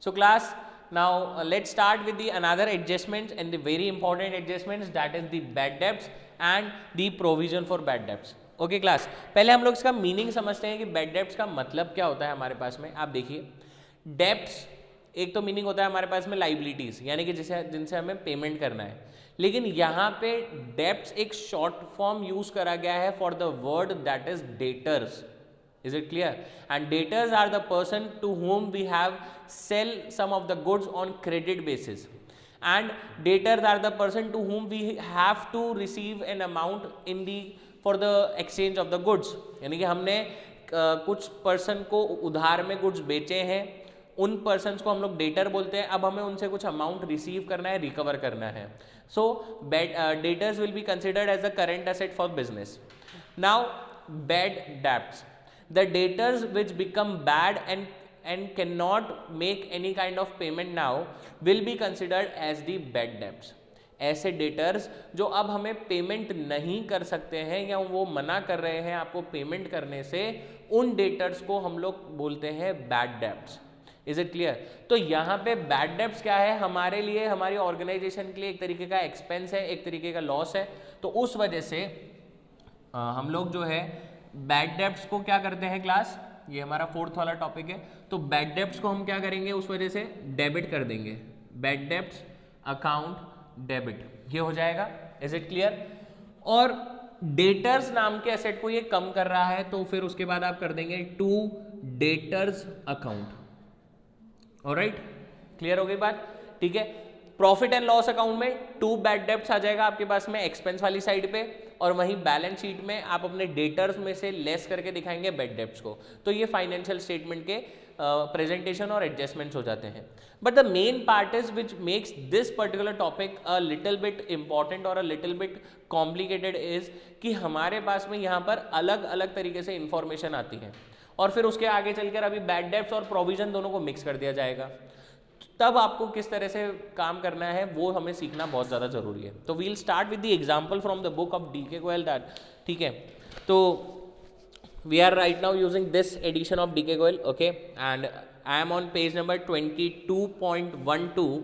So class, now let's start with the another adjustments and the very important adjustments, that is the bad debts and the provision for bad debts. Okay class, पहले हम लोग इसका meaning समझते हैं कि bad debts का मतलब क्या होता है हमारे पास में. आप देखिए, डेब्ट्स एक तो मीनिंग होता है हमारे पास में लाइबिलिटीज, यानी कि जिनसे हमें पेमेंट करना है. लेकिन यहाँ पे डेब्ट्स एक शॉर्ट फॉर्म यूज करा गया है for the word that is debtors. Is it clear? And debtors are the person to whom we have sell some of the goods on credit basis, and debtors are the person to whom we have to receive an amount in the for the exchange of the goods. यानी कि हमने कुछ person को उधार में goods बेचे हैं, उन पर्सन्स को हम लोग डेटर बोलते हैं. अब हमें उनसे कुछ अमाउंट रिसीव करना है, रिकवर करना है. So debtors will be considered as the current asset for business. Now bad debts, the debtors which become bad and cannot make any kind of payment now will be considered as the bad debts. ऐसे debtors जो अब हमें payment नहीं कर सकते हैं या वो मना कर रहे हैं आपको पेमेंट करने से, उन डेटर्स को हम लोग बोलते हैं bad debts. Is it clear? तो यहाँ पे बैड डेब्ट्स क्या है, हमारे लिए, हमारी ऑर्गेनाइजेशन के लिए एक तरीके का एक्सपेंस है, एक तरीके का लॉस है. तो उस वजह से हम लोग जो है बैड डेब्ट्स को क्या करते हैं क्लास, ये हमारा फोर्थ वाला टॉपिक है. तो बैड डेब्ट्स को हम क्या करेंगे, उस वजह से डेबिट कर देंगे. बैड डेब्ट्स अकाउंट डेबिट, ये हो जाएगा. Is it clear? और डेटर्स नाम के एसेट को ये कम कर रहा है, तो फिर उसके बाद आप कर देंगे to debtors account. Alright, clear हो गई बात? ठीक है. प्रॉफिट एंड लॉस अकाउंट में टू बैड डेब्ट्स आ जाएगा आपके पास में एक्सपेंस वाली साइड पे, और वहीं बैलेंस शीट में आप अपने डेटर्स में से लेस करके दिखाएंगे बैड डेब्ट्स को. तो ये फाइनेंशियल स्टेटमेंट के प्रेजेंटेशन और एडजस्टमेंट्स हो जाते हैं. But the main part is which makes this particular topic a little bit important और a little bit complicated is कि हमारे पास में यहाँ पर अलग अलग तरीके से इंफॉर्मेशन आती है, और फिर उसके आगे चलकर अभी बैड डेब्ट्स और प्रोविजन दोनों को मिक्स कर दिया जाएगा. तब आपको किस तरह से काम करना है वो हमें सीखना बहुत ज़्यादा जरूरी है. तो we'll start with the example from the book of DK Goyal that. ठीक है, तो we are right now using this edition of DK Goyal. Okay, and I am on page number 22.12.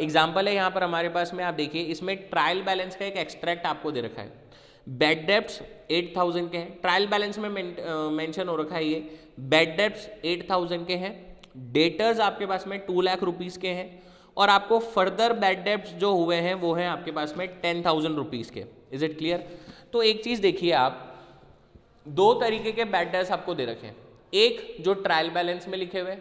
Example है यहाँ पर हमारे पास में. आप देखिए, इसमें ट्रायल बैलेंस का एक एक्सट्रैक्ट आपको दे रखा है. बैड डेब्ट्स 8000 के हैं, ट्रायल बैलेंस में मेंशन हो रखा है ये. बैड डेब्ट्स 8000 के हैं, डेटर्स आपके पास में 2 लाख रुपीज़ के हैं, और आपको फर्दर बैड डेब्ट्स जो हुए हैं वो हैं आपके पास में 10,000 रुपीज़ के. Is it clear? तो एक चीज़ देखिए, आप दो तरीके के बैड डेब्ट्स आपको दे रखे हैं, एक जो ट्रायल बैलेंस में लिखे हुए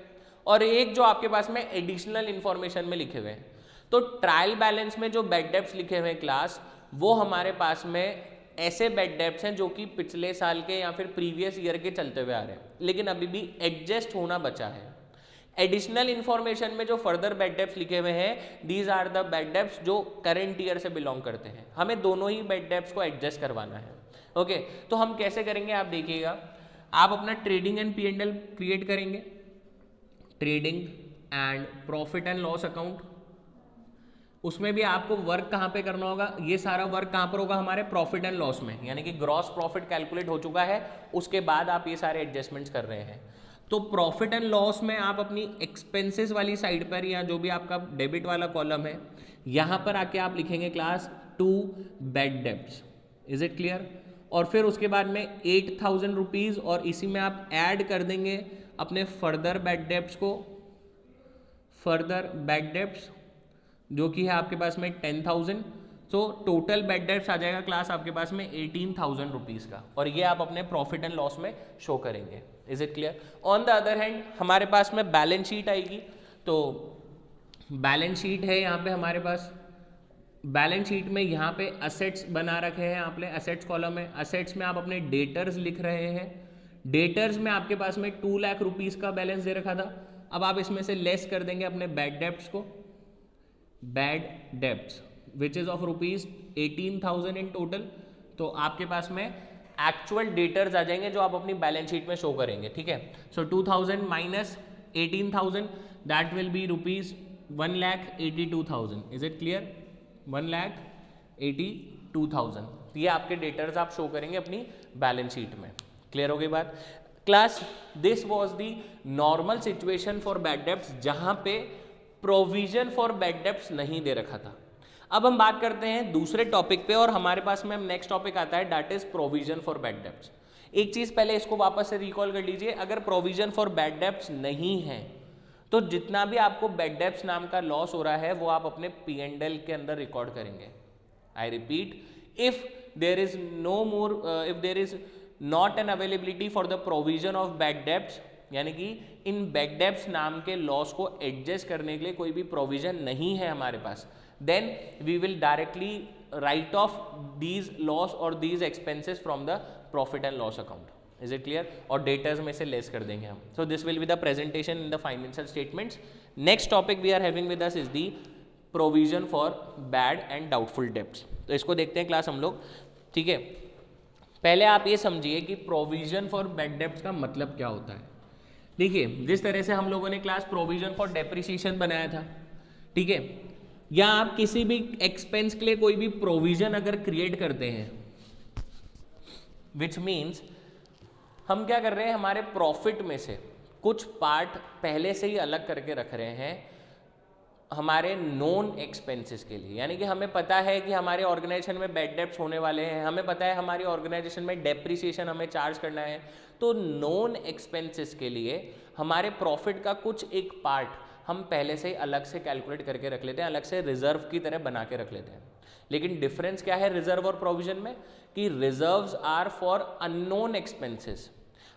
और एक जो आपके पास में एडिशनल इंफॉर्मेशन में लिखे हुए हैं. तो ट्रायल बैलेंस में जो बैड डेब्ट्स लिखे हुए हैं क्लास, वो हमारे पास में ऐसे बैड डेब्ट्स हैं जो कि पिछले साल के या फिर प्रीवियस ईयर के चलते हुए आ रहे हैं, लेकिन अभी भी एडजस्ट होना बचा है. एडिशनल इंफॉर्मेशन में जो फर्दर बैड डेब्ट्स लिखे हुए हैं, these are the bad debts जो करंट ईयर से बिलोंग करते हैं. हमें दोनों ही बैड डेब्ट्स को एडजस्ट करवाना है. ओके, तो हम कैसे करेंगे आप देखिएगा. आप अपना ट्रेडिंग एंड P&L क्रिएट करेंगे, trading and profit and loss account. उसमें भी आपको वर्क कहाँ पे करना होगा, ये सारा वर्क कहाँ पर होगा, हमारे प्रॉफिट एंड लॉस में, यानी कि ग्रॉस प्रॉफिट कैलकुलेट हो चुका है, उसके बाद आप ये सारे एडजस्टमेंट्स कर रहे हैं. तो प्रॉफिट एंड लॉस में आप अपनी एक्सपेंसेस वाली साइड पर, या जो भी आपका डेबिट वाला कॉलम है, यहाँ पर आके आप लिखेंगे class to bad debts. Is it clear? और फिर उसके बाद में 8000 रुपीज़, और इसी में आप ऐड कर देंगे अपने फर्दर बैड डेब्ट्स को, फर्दर बैड डेब्ट्स जो कि है आपके पास में 10,000. तो टोटल बैड डेब्ट्स आ जाएगा क्लास आपके पास में 18,000 रुपीज़ का, और ये आप अपने प्रॉफिट एंड लॉस में शो करेंगे. Is it clear? On the other hand हमारे पास में बैलेंस शीट आएगी. तो बैलेंस शीट है यहाँ पे हमारे पास. बैलेंस शीट में यहाँ पे असेट्स बना रखे हैं आपने, असेट्स कॉलम है. असेट्स में आप अपने डेटर्स लिख रहे हैं. डेटर्स में आपके पास में 2 लाख रुपीज़ का बैलेंस दे रखा था. अब आप इसमें से लेस कर देंगे अपने बैड डेब्ट्स को, bad debts which is of rupees 18,000 in total. तो आपके पास में एक्चुअल डेटर्स आ जाएंगे जो आप अपनी बैलेंस शीट में शो करेंगे. ठीक है, सो 2000 minus 18,000 that will B rupees 1,82,000. Is it clear? 1,82,000 ये आपके डेटर्स आप शो करेंगे अपनी बैलेंस शीट में. क्लियर हो गई बात? Class this was the normal situation for bad debts जहां पे प्रोविजन फॉर बैड डेब्ट्स नहीं दे रखा था। अब हम बात करते हैं दूसरे टॉपिक पे और हमारे पास में नेक्स्ट टॉपिक आता है that is provision for bad debts. एक चीज पहले इसको वापस से रिकॉल कर लीजिए, अगर प्रोविजन फॉर बैड डेब्ट्स नहीं है तो जितना भी आपको बैड डेब्ट्स नाम का लॉस हो रहा है वो आप अपने P&L के अंदर रिकॉर्ड करेंगे। I repeat, if there is no more, if there is not an availability for the provision of bad debts, यानी कि इन बैड डेब्ट्स नाम के लॉस को एडजस्ट करने के लिए कोई भी प्रोविजन नहीं है हमारे पास, then we will directly write off these loss और these expenses from the profit and loss account. Is it clear? और डेटर्स में से लेस कर देंगे हम। So this will be the presentation in the financial statements. Next topic we are having with us is the provision for bad and doubtful debts. तो इसको देखते हैं क्लास हम लोग, ठीक है। पहले आप ये समझिए कि प्रोविजन फॉर बैड डेब्ट्स का मतलब क्या होता है। देखिए, जिस तरह से हम लोगों ने क्लास प्रोविजन फॉर डेप्रिसिएशन बनाया था, ठीक है, या आप किसी भी एक्सपेंस के लिए कोई भी प्रोविजन अगर क्रिएट करते हैं, विच मीन्स हम क्या कर रहे हैं, हमारे प्रॉफिट में से कुछ पार्ट पहले से ही अलग करके रख रहे हैं हमारे नॉन एक्सपेंसेस के लिए। यानी कि हमें पता है कि हमारे ऑर्गेनाइजेशन में बैड डेब्ट्स होने वाले हैं, हमें पता है हमारी ऑर्गेनाइजेशन में डेप्रिसिएशन हमें चार्ज करना है, तो नॉन एक्सपेंसेस के लिए हमारे प्रॉफिट का कुछ एक पार्ट हम पहले से ही अलग से कैलकुलेट करके रख लेते हैं, अलग से रिजर्व की तरह बना के रख लेते हैं। लेकिन डिफरेंस क्या है रिजर्व और प्रोविजन में, कि reserves are for unknown expenses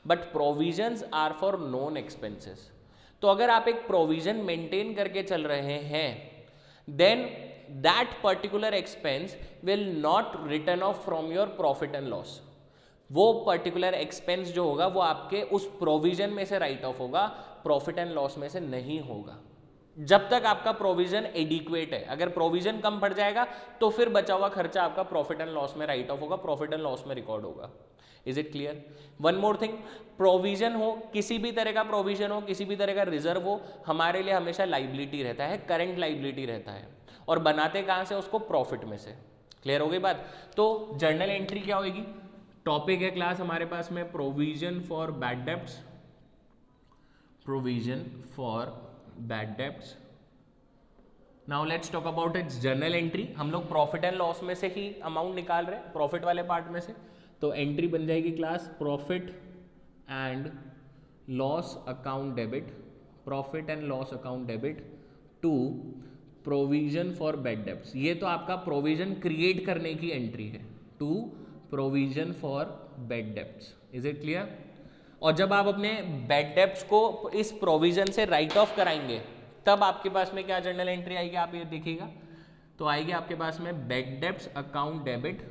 but provisions are for known expenses. तो अगर आप एक प्रोविजन मेंटेन करके चल रहे हैं, then that particular expense will not return of from your profit and loss. वो पर्टिकुलर एक्सपेंस जो होगा वो आपके उस प्रोविजन में से राइट ऑफ होगा, प्रॉफिट एंड लॉस में से नहीं होगा, जब तक आपका प्रोविजन एडिक्वेट है। अगर प्रोविजन कम पड़ जाएगा तो फिर बचा हुआ खर्चा आपका प्रॉफिट एंड लॉस में राइट ऑफ होगा, प्रॉफिट एंड लॉस में रिकॉर्ड होगा। Is it clear? One more thing, provision हो, किसी भी तरह का प्रोविजन हो, किसी भी तरह का रिजर्व हो, हमारे लिए हमेशा लाइबिलिटी रहता है, करंट लाइबिलिटी रहता है, और बनाते कहां से, उसको प्रॉफिट में से। क्लियर हो गई बात? तो जर्नल एंट्री क्या होगी, टॉपिक है क्लास हमारे पास में provision for bad debts, provision for bad debts. Now let's talk about it's journal entry. हम लोग प्रॉफिट एंड लॉस में से ही अमाउंट निकाल रहे हैं, प्रॉफिट वाले पार्ट में से, तो एंट्री बन जाएगी class profit and loss account debit, profit and loss account debit to provision for bad debts. ये तो आपका प्रोविजन क्रिएट करने की एंट्री है, to provision for bad debts. Is it clear? और जब आप अपने बैड डेब्ट्स को इस प्रोविजन से राइट ऑफ कराएंगे, तब आपके पास में क्या जर्नल एंट्री आएगी, आप ये देखिएगा, तो आएगी आपके पास में bad debts account debit,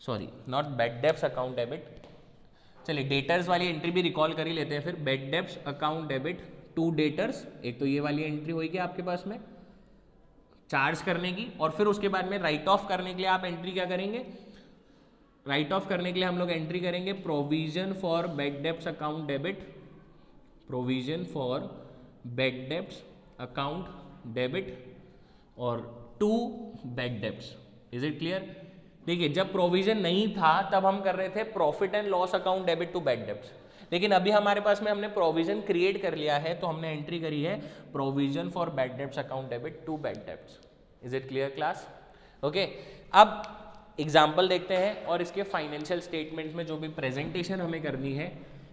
sorry not bad debts account debit, चलिए डेटर्स वाली एंट्री भी रिकॉल कर ही लेते हैं फिर। Bad debts account debit to debtors, एक तो ये वाली एंट्री होगी आपके पास में चार्ज करने की, और फिर उसके बाद में राइट ऑफ करने के लिए आप एंट्री क्या करेंगे, राइट ऑफ करने के लिए हम लोग एंट्री करेंगे provision for bad debts account debit, provision for bad debts account debit और to bad debts. Is it clear? देखिए, जब प्रोविजन नहीं था तब हम कर रहे थे profit and loss account debit to bad debts, लेकिन अभी हमारे पास में हमने प्रोविजन क्रिएट कर लिया है, तो हमने एंट्री करी है provision for bad debts account debit to bad debts. Is it clear class? Okay, अब एग्जाम्पल देखते हैं और इसके फाइनेंशियल स्टेटमेंट्स में जो भी प्रेजेंटेशन हमें करनी है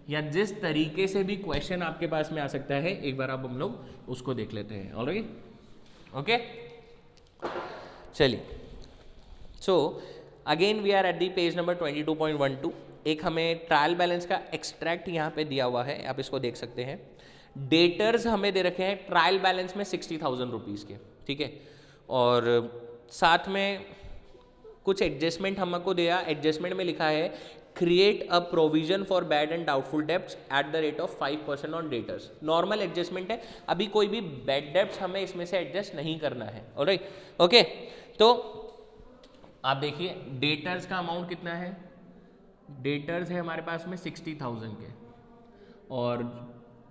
या जिस तरीके से भी क्वेश्चन आपके पास में आ सकता है, एक बार अब हम लोग उसको देख लेते हैं। ऑलराइट, ओके, चलिए। So again we are at the page number 22.12। एक हमें ट्रायल बैलेंस का एक्सट्रैक्ट यहाँ पे दिया हुआ है, आप इसको देख सकते हैं। डेटर्स हमें दे रखे हैं ट्रायल बैलेंस में 60,000 रुपीज़ के, ठीक है, और साथ में कुछ एडजस्टमेंट हमको दिया। एडजस्टमेंट में लिखा है create a provision for bad and doubtful debts eight the rate of 5% on debtors. Normal adjustment है, अभी कोई भी बैड डेब्ट्स हमें इसमें से एडजस्ट नहीं करना है। ऑलराइट, ओके, तो आप देखिए डेटर्स का अमाउंट कितना है, डेटर्स है हमारे पास में 60,000 के, और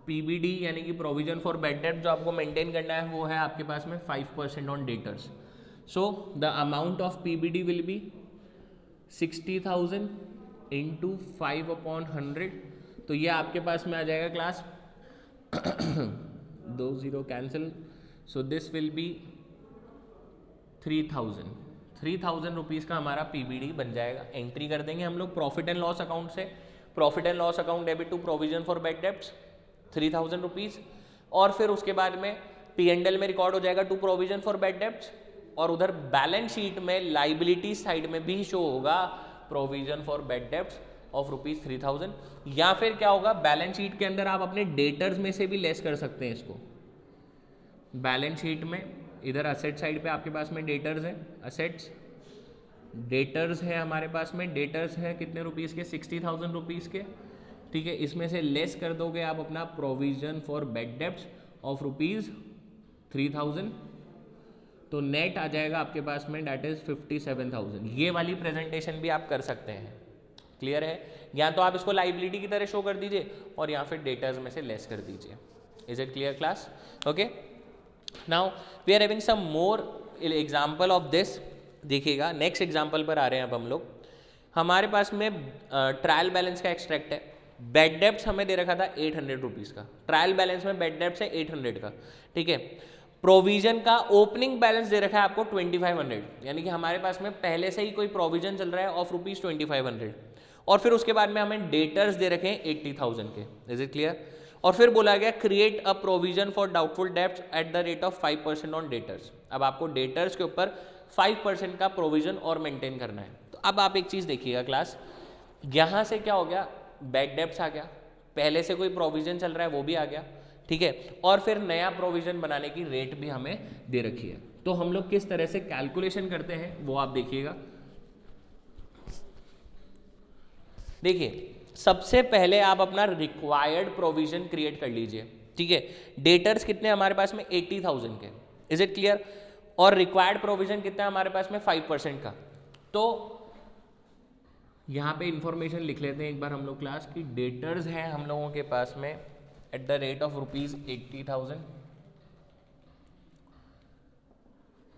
पीबीडी यानी कि प्रोविजन फॉर बैड डेब्ट जो आपको मेंटेन करना है वो है आपके पास में 5% on debtors. So the amount of PBD will be 60,000 into 5/100, तो ये आपके पास में आ जाएगा class 2 0 cancel, so this will B 3000 rupees का हमारा पीबीडी बन जाएगा। एंट्री कर देंगे हम लोग प्रॉफिट एंड लॉस अकाउंट से, profit and loss account debit to provision for bad debts 3000 rupees, और फिर उसके बाद में P&L में रिकॉर्ड हो जाएगा to provision for bad debts, और उधर बैलेंस शीट में लाइबिलिटी साइड में भी शो होगा provision for bad debts of ₹3000। या फिर क्या होगा, बैलेंस शीट के अंदर आप अपने डेटर्स में से भी लेस कर सकते हैं इसको। बैलेंस शीट में इधर असेट साइड पे आपके पास में डेटर्स है, असेट्स डेटर्स है हमारे पास में, डेटर्स है कितने रुपीज़ के, 60,000 रुपीज़ के, ठीक है। इसमें से लेस कर दोगे आप अपना provision for bad debts of ₹3000, तो नेट आ जाएगा आपके पास में डेट इज 57,000। ये वाली प्रेजेंटेशन भी आप कर सकते हैं, क्लियर है। या तो आप इसको लाइबिलिटी की तरह शो कर दीजिए और या फिर डेटर्स में से लेस कर दीजिए। Is it clear class? Okay, now we are having some more example of this. देखिएगा नेक्स्ट एग्जाम्पल पर आ रहे हैं अब हम लोग। हमारे पास में ट्रायल बैलेंस का एक्सट्रैक्ट है। बैड डेब्ट्स हमें दे रखा था 800 रुपीज़ का, ट्रायल बैलेंस में बैड डेब्ट्स है 800 का, ठीक है। प्रोविजन का ओपनिंग बैलेंस दे रखा है आपको 2500, यानी कि हमारे पास में पहले से ही कोई प्रोविजन चल रहा है ऑफ ₹2500, और फिर उसके बाद में हमें डेटर्स दे रखे हैं 80,000 के। Is it clear? और फिर बोला गया create a provision for doubtful debts eight the rate of 5% on debtors. अब आपको डेटर्स के ऊपर 5% का प्रोविजन और मेंटेन करना है। तो अब आप एक चीज़ देखिएगा क्लास, यहाँ से क्या हो गया, बैड डेब्ट्स आ गया, पहले से कोई प्रोविजन चल रहा है वो भी आ गया, ठीक है, और फिर नया प्रोविजन बनाने की रेट भी हमें दे रखी है। तो हम लोग किस तरह से कैलकुलेशन करते हैं वो आप देखिएगा। देखिए सबसे पहले आप अपना रिक्वायर्ड प्रोविजन क्रिएट कर लीजिए, ठीक है। डेटर्स कितने हमारे पास में 80,000 के, इज इट क्लियर? और रिक्वायर्ड प्रोविजन कितना है हमारे पास में 5% का। तो यहाँ पे इंफॉर्मेशन लिख लेते हैं एक बार हम लोग क्लास की। डेटर्स हैं हम लोगों के पास में एट द रेट ऑफ ₹80,000,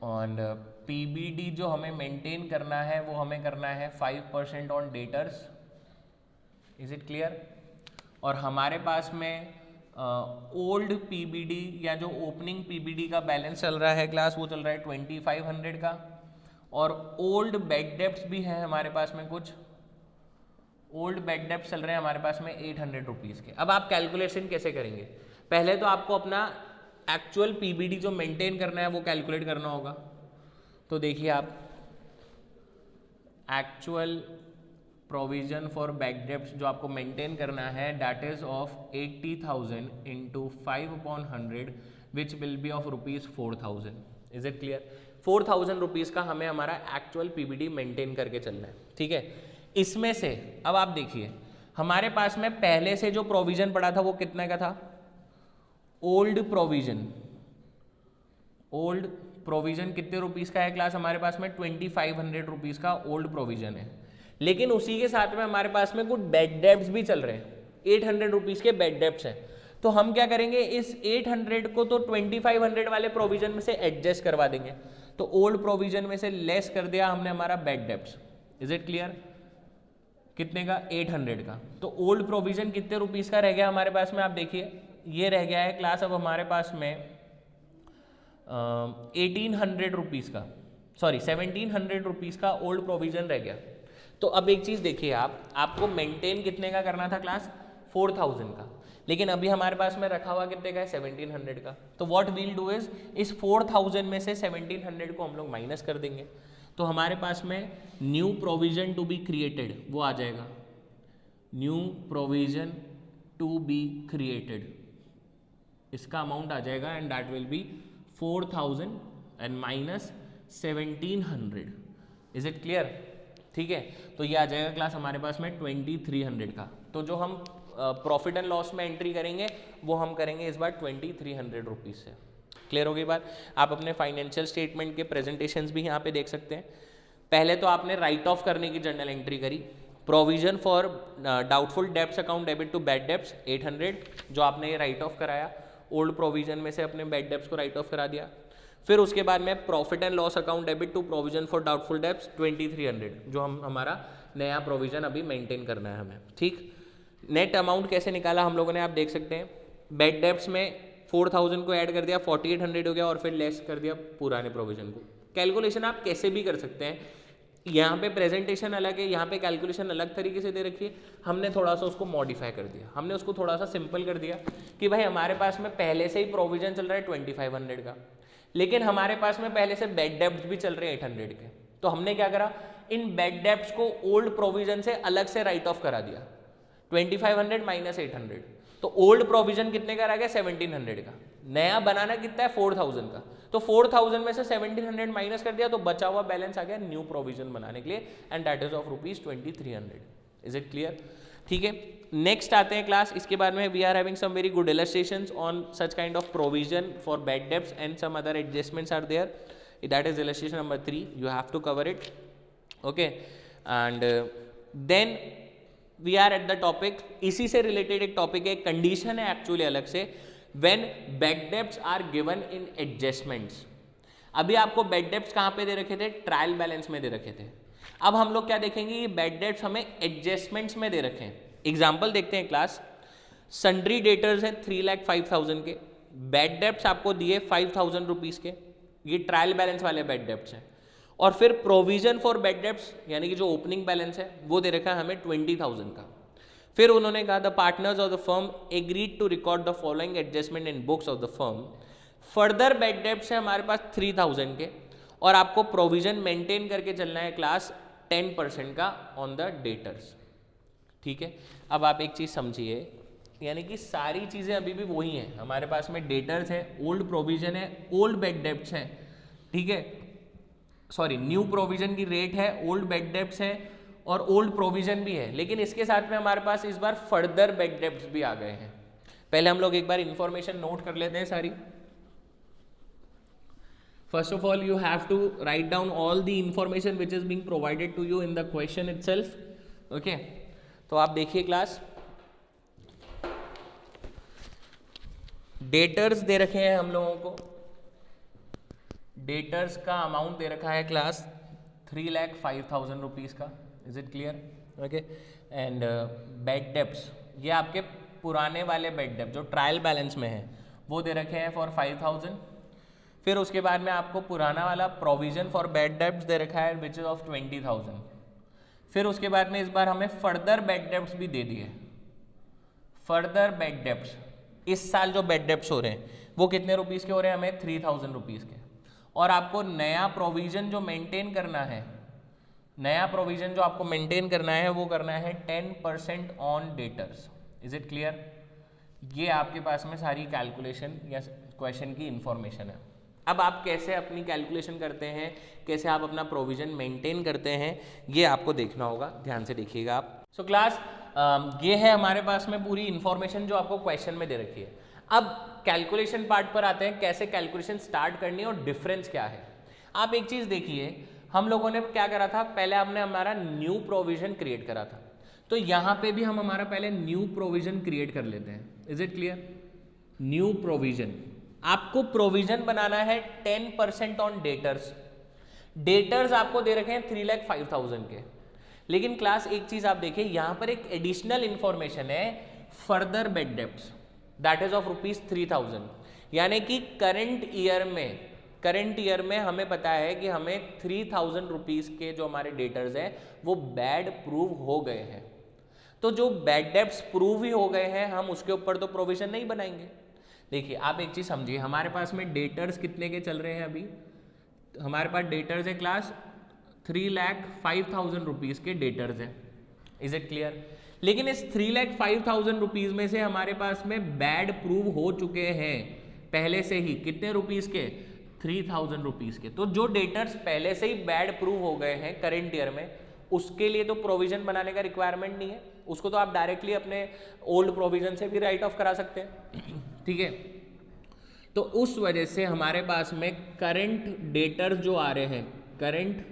और पीबीडी जो हमें मेंटेन करना है वो हमें करना है 5% on debtors. Is it clear? और हमारे पास में ओल्ड पीबीडी या जो ओपनिंग पीबीडी का बैलेंस चल रहा है क्लास, वो चल रहा है 2500 का, और ओल्ड बैड डेब्ट्स भी है हमारे पास में, कुछ ओल्ड बैड डेब्ट्स चल रहे हैं हमारे पास में 800 रुपीज़ के। अब आप कैलकुलेशन कैसे करेंगे? पहले तो आपको अपना एक्चुअल पीबीडी जो मेंटेन करना है वो कैलकुलेट करना होगा। तो देखिए आप, actual provision for bad debts जो आपको मेंटेन करना है that is of 80,000 into 5/100 which will be of ₹4,000। Is it clear? 4,000 rupees का हमें हमारा एक्चुअल पीबीडी मेंटेन करके चलना है, ठीक है। इसमें से अब आप देखिए हमारे पास में पहले से जो प्रोविजन पड़ा था वो कितने का था? ओल्ड प्रोविजन कितने रुपीज़ का है क्लास हमारे पास में? 2500 रुपीज़ का ओल्ड प्रोविजन है। लेकिन उसी के साथ में हमारे पास में कुछ बैड डेब्ट्स भी चल रहे हैं, 800 रुपीज़ के बैड डेब्ट्स हैं। तो हम क्या करेंगे, इस 800 को तो 2500 वाले प्रोविजन में से एडजस्ट करवा देंगे। तो ओल्ड प्रोविजन में से लेस कर दिया हमने हमारा bad debts. Is it clear? कितने का? 800 का। तो ओल्ड प्रोविजन कितने रुपीज़ का रह गया हमारे पास में? आप देखिए ये रह गया है क्लास अब हमारे पास में 1800 रुपीज़ का, सॉरी 1700 रुपीज़ का ओल्ड प्रोविजन रह गया। तो अब एक चीज़ देखिए आपको मेंटेन कितने का करना था क्लास? 4,000 का, लेकिन अभी हमारे पास में रखा हुआ कितने का है? 1700 का। तो व्हाट वील डू इज, इस 4,000 में से 1700 को हम लोग माइनस कर देंगे। तो हमारे पास में new provision to be created वो आ जाएगा, new provision to be created, इसका अमाउंट आ जाएगा and that will be 4,000 and minus 1700। Is it clear? ठीक है, तो ये आ जाएगा क्लास हमारे पास में 2300 का। तो जो हम प्रॉफिट एंड लॉस में एंट्री करेंगे वो हम करेंगे इस बार 2300 रुपीज़ से। क्लियर हो गई बात? आप अपने फाइनेंशियल स्टेटमेंट के प्रेजेंटेशंस भी यहाँ पे देख सकते हैं। पहले तो आपने राइट ऑफ करने की जर्नल एंट्री करी, provision for doubtful debts account debit to bad debts 800, जो आपने ये राइट ऑफ कराया, ओल्ड प्रोविजन में से अपने बैड डेब्ट्स को राइट ऑफ करा दिया। फिर उसके बाद में profit and loss account debit to provision for doubtful debts 2300, जो हम हमारा नया प्रोविजन अभी मेंटेन करना है हमें, ठीक। नेट अमाउंट कैसे निकाला हम लोगों ने, आप देख सकते हैं बेड डेब्ट्स में 4000 को ऐड कर दिया, 4800 हो गया, और फिर लेस कर दिया पुराने प्रोविजन को। कैलकुलेशन आप कैसे भी कर सकते हैं, यहाँ पे प्रेजेंटेशन अलग है, यहाँ पे कैलकुलेशन अलग तरीके से दे रखी है, हमने थोड़ा सा उसको मॉडिफाई कर दिया, हमने उसको थोड़ा सा सिंपल कर दिया कि भाई हमारे पास में पहले से ही प्रोविजन चल रहा है 2500 का, लेकिन हमारे पास में पहले से बेड डेब्ट्स भी चल रहे हैं 800 के। तो हमने क्या करा, इन बेड डेब्ट्स को ओल्ड प्रोविजन से अलग से राइट ऑफ करा दिया, 2500 माइनस 800, तो ओल्ड प्रोविजन कितने का रह गया 1700 का, नया बनाना कितना है 4000 का, तो 4000 में से 1700 माइनस कर दिया, तो बचा हुआ बैलेंस आ गया न्यू प्रोविजन बनाने के लिए, and that is of ₹2300। Is it clear? ठीक है, नेक्स्ट आते हैं क्लास, इसके बाद में we are having some very good illustrations on such kind of provision for bad debts and some other adjustments are there, that is illustration number 3, you have to cover it, okay, and then we are at the topic, इसी से related एक topic है, condition है actually अलग से, when bad debts are given in adjustments. अभी आपको bed debts कहाँ पे दे रखे थे, ट्रायल बैलेंस में दे रखे थे, अब हम लोग क्या देखेंगे, ये बेड डेब्ट्स हमें एडजस्टमेंट्स में दे रखे हैं। एग्जाम्पल देखते हैं क्लास, सन्ड्री डेटर्स हैं 3,05,000 के, बेड डेब्ट्स आपको दिए 5,000 रुपीज़ के, ये ट्रायल बैलेंस वाले बेड डेब्ट्स हैं, और फिर प्रोविजन फॉर बेड डेब्ट्स यानी कि जो ओपनिंग बैलेंस है वो दे रखा है हमें 20,000 का। फिर उन्होंने कहा the partners of the firm agreed to record the following adjustment in books of the firm. Further bad debts है हमारे पास 3,000 के, और आपको प्रोविजन मेंटेन करके चलना है क्लास 10% का ऑन द डेटर्स। ठीक है, अब आप एक चीज़ समझिए, यानी कि सारी चीज़ें अभी भी वही हैं, हमारे पास में डेटर्स है, ओल्ड प्रोविजन है, ओल्ड बेड डेब्ट्स हैं, ठीक है, सॉरी न्यू प्रोविजन की रेट है, ओल्ड बेड डेब्ट्स है, और ओल्ड प्रोविजन भी है, लेकिन इसके साथ में हमारे पास इस बार फर्दर बेड डेब्ट्स भी आ गए हैं। पहले हम लोग एक बार इंफॉर्मेशन नोट कर लेते हैं सारी। First of all you have to write down all the information which is being provided to you in the question itself. Okay, तो आप देखिए क्लास, डेटर्स दे रखे हैं हम लोगों को, डेटर्स का अमाउंट दे रखा है क्लास 3,05,000 रुपीज़ का। Is it clear? Okay, and bed debts, ये आपके पुराने वाले बेड डेब्ट जो ट्रायल बैलेंस में है वो दे रखे हैं फॉर 5,000। फिर उसके बाद में आपको पुराना वाला प्रोविजन फॉर बेड डेब्ट्स दे रखा है विच इज ऑफ 20,000। फिर उसके बाद में इस बार हमें फर्दर बेड डेब्ट्स भी दे दिए, फर्दर बेड डेब्ट्स, इस साल जो बेड डेब्ट्स हो रहे हैं वो कितने रुपीज़ के हो रहे हैं, हमें 3,000 रुपीज़ के। और आपको नया प्रोविजन जो मेंटेन करना है, नया प्रोविजन जो आपको मेंटेन करना है वो करना है 10% on debtors. Is it clear? ये आपके पास में सारी कैलकुलेशन या क्वेश्चन की इंफॉर्मेशन है। अब आप कैसे अपनी कैलकुलेशन करते हैं, कैसे आप अपना प्रोविजन मेंटेन करते हैं, ये आपको देखना होगा, ध्यान से देखिएगा आप। सो क्लास, ये है हमारे पास में पूरी इंफॉर्मेशन जो आपको क्वेश्चन में दे रखी है। अब कैलकुलेशन पार्ट पर आते हैं, कैसे कैलकुलेशन स्टार्ट करनी है और डिफरेंस क्या है। आप एक चीज़ देखिए, हम लोगों ने क्या करा था, पहले हमने हमारा न्यू प्रोविजन क्रिएट करा था, तो यहाँ पे भी हम हमारा पहले न्यू प्रोविजन क्रिएट कर लेते हैं। Is it clear? New provision, आपको प्रोविजन बनाना है 10% ऑन डेटर्स। डेटर्स आपको दे रखे हैं 3,05,000 के, लेकिन क्लास एक चीज आप देखिए, यहां पर एक एडिशनल इंफॉर्मेशन है, further bad debts that is of ₹3,000, यानी कि करंट ईयर में हमें पता है कि हमें 3,000 रुपीज के जो हमारे डेटर्स हैं वो बैड प्रूव हो गए हैं। तो जो बैड डेब्ट्स प्रूव ही हो गए हैं, हम उसके ऊपर तो प्रोविजन नहीं बनाएंगे। देखिए आप एक चीज समझिए, हमारे पास में डेटर्स कितने के चल रहे हैं अभी, हमारे पास डेटर्स है क्लास 3,05,000 रुपीज के डेटर्स हैं। Is it clear? लेकिन इस 3,05,000 रुपीज में से हमारे पास में बैड प्रूव हो चुके हैं पहले से ही, कितने रुपीज के, 3,000 रुपीज के। तो जो डेटर्स पहले से ही बैड प्रूव हो गए हैं करंट ईयर में, उसके लिए तो प्रोविजन बनाने का रिक्वायरमेंट नहीं है, उसको तो आप डायरेक्टली अपने ओल्ड प्रोविजन से भी राइट ऑफ करा सकते हैं। ठीक है, तो उस वजह से हमारे पास में करंट डेटर्स जो आ रहे हैं, करंट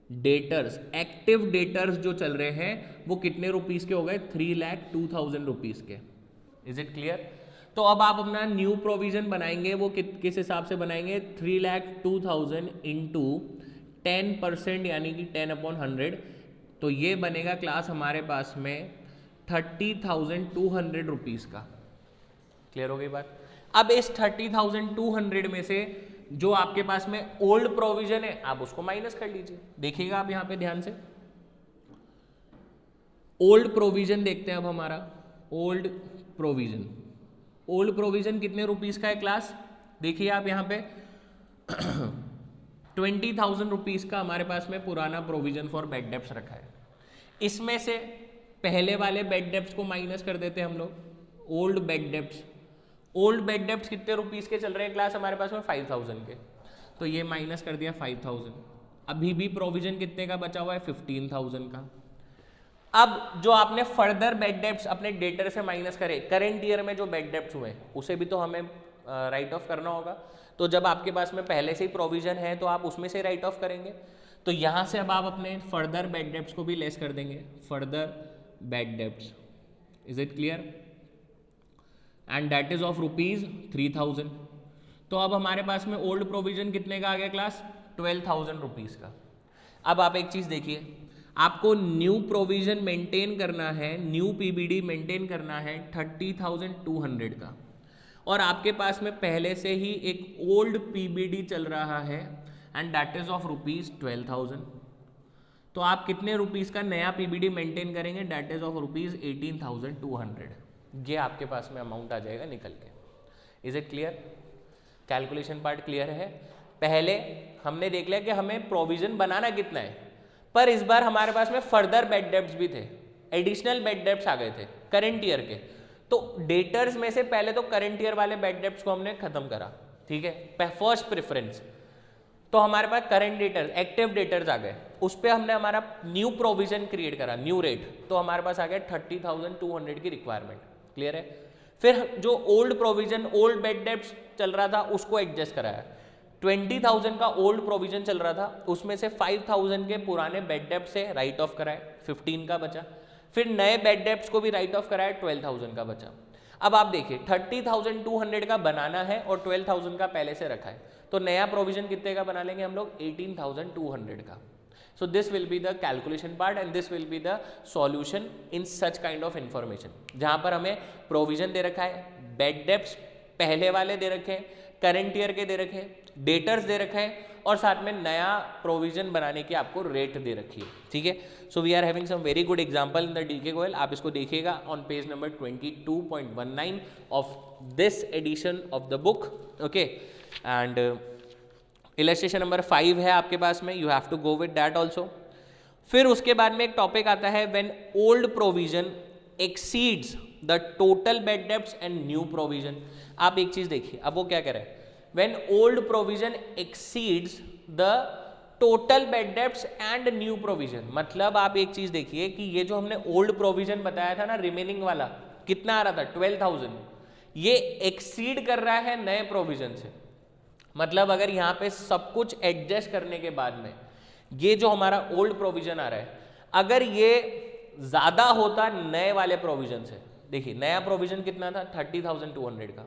डेटर्स, एक्टिव डेटर्स जो चल रहे हैं वो कितने रुपीस के हो गए, 3,02,000 रुपीस के। Is it clear? तो अब आप अपना न्यू प्रोविजन बनाएंगे, वो किस हिसाब से बनाएंगे, 3,02,000 इंटू 10% यानी कि 10/100, तो ये बनेगा क्लास हमारे पास में 30,200 रुपीज़ का। क्लियर हो गई बात। अब इस 30,200 में से जो आपके पास में ओल्ड प्रोविजन है आप उसको माइनस कर लीजिए। देखिएगा आप यहां पे ध्यान से, ओल्ड प्रोविजन देखते हैं अब हमारा। ओल्ड प्रोविजन, ओल्ड प्रोविजन कितने रुपीस का है क्लास? देखिए आप यहां पे 20,000 रुपीज का हमारे पास में पुराना प्रोविजन फॉर बैड डेब्ट्स रखा है। इसमें से पहले वाले बैड डेब्ट्स को माइनस कर देते हैं हम लोग, old bad debts. Old bad debts कितने रुपीस के चल रहे हैं क्लास हमारे पास में? 5,000 के। तो ये माइनस कर दिया 5,000। अभी भी प्रोविजन कितने का बचा हुआ है? 15,000 का। अब जो आपने फर्दर बैड डेब्ट्स अपने डेटर से माइनस करे, करेंट ईयर में जो बैड डेब्ट्स हुए उसे भी तो हमें राइट ऑफ करना होगा। तो जब आपके पास में पहले से ही प्रोविजन है तो आप उसमें से राइट ऑफ करेंगे। तो यहां से अब आप अपने फर्दर बैड डेब्ट्स को भी लेस कर देंगे, further bad debts. Is it clear? And that is of rupees 3,000। तो अब हमारे पास में ओल्ड प्रोविजन कितने का आ गया क्लास? 12,000 रुपीज का। अब आप एक चीज देखिए, आपको न्यू प्रोविजन मेंटेन करना है, न्यू पीबीडी मेंटेन करना है 30,200 का, और आपके पास में पहले से ही एक ओल्ड पीबीडी चल रहा है and that is of rupees 12,000। तो आप कितने रुपीस का नया पीबीडी मेंटेन करेंगे? That is of rupees 18,200। ये आपके पास में अमाउंट आ जाएगा निकल के। Is it clear? Calculation part clear है? पहले हमने देख लिया कि हमें प्रोविजन बनाना कितना है, पर इस बार हमारे पास में फर्दर बैड डेब्ट्स भी थे, एडिशनल बैड डेब्ट्स आ गए थे करंट ईयर के। तो डेटर्स में से पहले तो करंट ईयर वाले बैड डेब्ट्स को हमने खत्म करा, ठीक है, फर्स्ट प्रेफरेंस। तो हमारे पास करंट डेटर्स, एक्टिव डेटर्स आ गए, उस पर हमने हमारा न्यू प्रोविजन क्रिएट करा, न्यू रेट। तो हमारे पास आ गया 30,200 की रिक्वायरमेंट। क्लियर है? फिर जो old provision, old bad debts चल रहा था उसको एडजस्ट कराया। 20,000 का ओल्ड प्रोविजन चल रहा था, उसमें से 5,000 के पुराने बैड डेब्ट से राइट ऑफ कराए, 15 का बचा। फिर नए बैड डेब्ट्स को भी राइट ऑफ कराया, 12,000 का बचा। अब आप देखिए 30,200 का बनाना है और 12,000 का पहले से रखा है, तो नया प्रोविजन कितने का बना लेंगे हम लोग? 18,200 का। So this will be the calculation part and this will be the solution in such kind of information, जहां पर हमें प्रोविजन दे रखा है, बैड डेब्ट्स पहले वाले दे रखे हैं, करंट ईयर के दे रखे हैं, डेटर्स दे रखा है, और साथ में नया प्रोविजन बनाने की आपको रेट दे रखी है। ठीक है? So we are having some very good example in the D K Goyal. आप इसको देखिएगा on page number 22.19 of this edition of the book. Okay, and illustration number 5 है आपके पास में, you have to go with that also. फिर उसके बाद में एक टॉपिक आता है when old provision exceeds the total bad debts and new provision. आप एक चीज देखिए, अब वो क्या कह रहे हैं? When old provision exceeds the total bad debts and new provision, मतलब आप एक चीज देखिए कि ये जो हमने ओल्ड प्रोविजन बताया था ना, रिमेनिंग वाला कितना आ रहा था? 12,000। ये एक्सीड कर रहा है नए प्रोविजन से। मतलब अगर यहाँ पे सब कुछ एडजस्ट करने के बाद में ये जो हमारा ओल्ड प्रोविजन आ रहा है, अगर ये ज्यादा होता नए वाले प्रोविजन से, देखिए नया प्रोविजन कितना था? 30,200 का,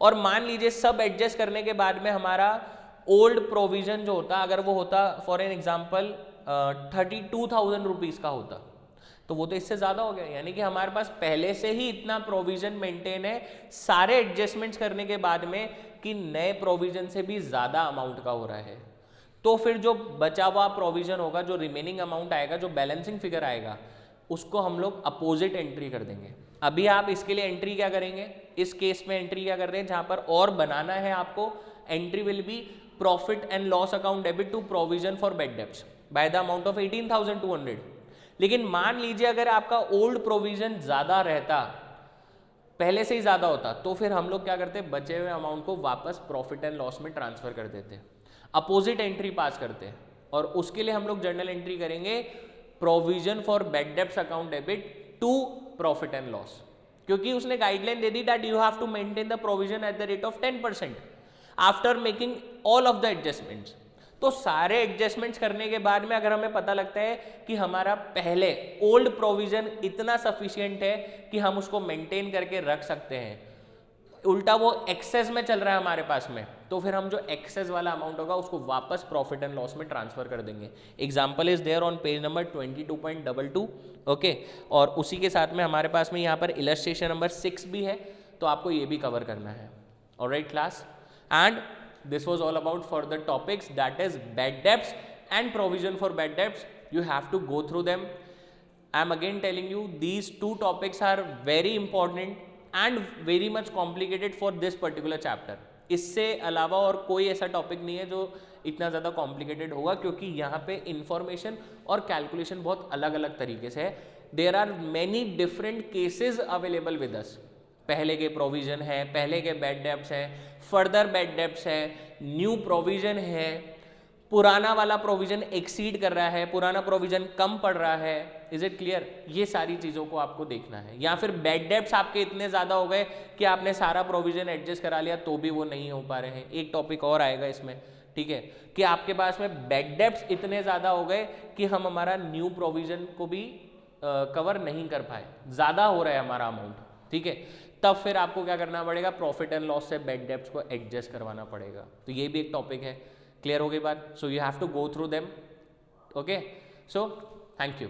और मान लीजिए सब एडजस्ट करने के बाद में हमारा ओल्ड प्रोविजन जो होता, अगर वो होता फॉर एन एग्जांपल 32,000 रुपीज का होता, तो वो तो इससे ज्यादा हो गया। यानी कि हमारे पास पहले से ही इतना प्रोविजन मेंटेन है सारे एडजस्टमेंट्स करने के बाद में कि नए प्रोविजन से भी ज्यादा अमाउंट का हो रहा है। तो फिर जो बचा हुआ प्रोविजन होगा, जो रिमेनिंग अमाउंट आएगा, जो बैलेंसिंग फिगर आएगा, उसको हम लोग अपोजिट एंट्री कर देंगे। अभी आप इसके लिए एंट्री क्या करेंगे? इस केस में एंट्री क्या कर रहे हैं? जहां पर और बनाना है आपको, entry will be profit and loss account debit to provision for bad debts by the amount of 18,200। लेकिन मान लीजिए अगर आपका ओल्ड प्रोविजन ज्यादा रहता, पहले से ही ज्यादा होता, तो फिर हम लोग क्या करते? बचे हुए अमाउंट को वापस प्रॉफिट एंड लॉस में ट्रांसफर कर देते, अपोजिट एंट्री पास करते हैं। और उसके लिए हम लोग जर्नल एंट्री करेंगे provision for bad debts account debit to profit and loss, क्योंकि उसने गाइडलाइन दे दी that you have to maintain the provision at the rate of 10% after making all of the adjustments. तो सारे एडजस्टमेंट्स करने के बाद में अगर हमें पता लगता है कि हमारा पहले ओल्ड प्रोविजन इतना सफिशिएंट है कि हम उसको मेंटेन करके रख सकते हैं, उल्टा वो एक्सेस में चल रहा है हमारे पास में, तो फिर हम जो एक्सेस वाला अमाउंट होगा उसको वापस प्रॉफिट एंड लॉस में ट्रांसफर कर देंगे। Example is there on page number 22.22। Okay, और उसी के साथ में हमारे पास में यहाँ पर इलस्ट्रेशन नंबर 6 भी है, तो आपको ये भी कवर करना है। Alright class, and this was all about for the topics, that is bad debts and provision for bad debts. You have to go through them. I am again telling you, these two topics are very important and very much complicated for this particular chapter. इससे अलावा और कोई ऐसा topic नहीं है जो इतना ज़्यादा कॉम्प्लिकेटेड होगा, क्योंकि यहाँ पे इंफॉर्मेशन और कैलकुलेशन बहुत अलग अलग तरीके से है। There are many different cases available with us. पहले के प्रोविजन है, पहले के बैड डेब्ट्स है, फर्दर बैड डेब्ट्स है, न्यू प्रोविजन है, पुराना वाला प्रोविजन एक्सीड कर रहा है, पुराना प्रोविजन कम पड़ रहा है। Is it clear? ये सारी चीज़ों को आपको देखना है। या फिर बैड डेब्ट्स आपके इतने ज़्यादा हो गए कि आपने सारा प्रोविजन एडजस्ट करा लिया तो भी वो नहीं हो पा रहे हैं। एक टॉपिक और आएगा इसमें, ठीक है, कि आपके पास में बैड डेब्ट्स इतने ज़्यादा हो गए कि हम हमारा न्यू प्रोविजन को भी कवर नहीं कर पाए, ज़्यादा हो रहा है हमारा अमाउंट, ठीक है। तब फिर आपको क्या करना पड़ेगा, प्रॉफिट एंड लॉस से बैड डेब्ट्स को एडजस्ट करवाना पड़ेगा। तो ये भी एक टॉपिक है। क्लियर हो गई बात? So you have to go through them. Okay, so thank you.